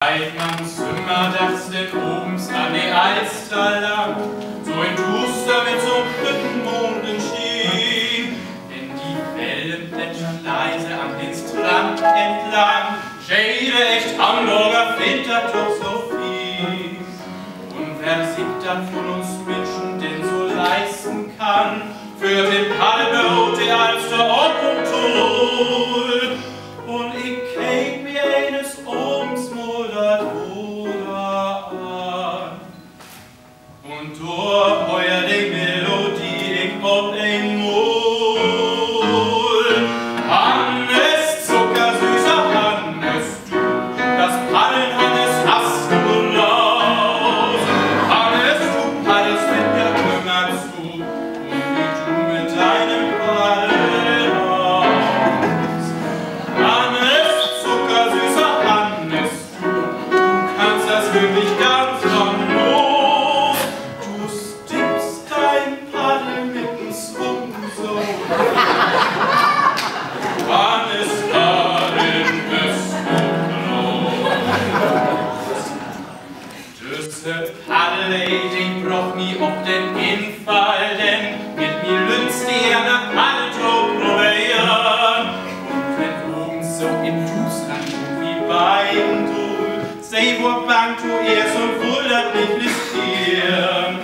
Man Zimmer, das denn obens an die Alster lang, so in Duster mit so Brückenmonden schien. Denn die Wellen plätschern leise an den Strand entlang, Schäde echt Hamburger filtert doch so viel. Und wer sich dann von uns Menschen denn so leisten kann, für den Paddelboot die Alster ob und Toll. Und ich käm mir eines Obens muldert oder an. Und durch heuer die Melodie ich ob ein Mul. Hannes, zuckersüßer Hannes, du, das Paddeln, Hannes, hast du raus. Hannes, du paddelst mit der Kümmer zu, und wie du mit deinem Paddel. Wirklich ganz famos. Du stippst dein Paddel mit dem Swung so. Hannes Paddeln ist groß. Das Paddel, ich brauch nie ob den Infall, denn mit mir lützt die Erde Paddeltop probieren. Und wenn oben so im Fußland wie beim Sei wo bang du erst und wohl das nicht riskieren.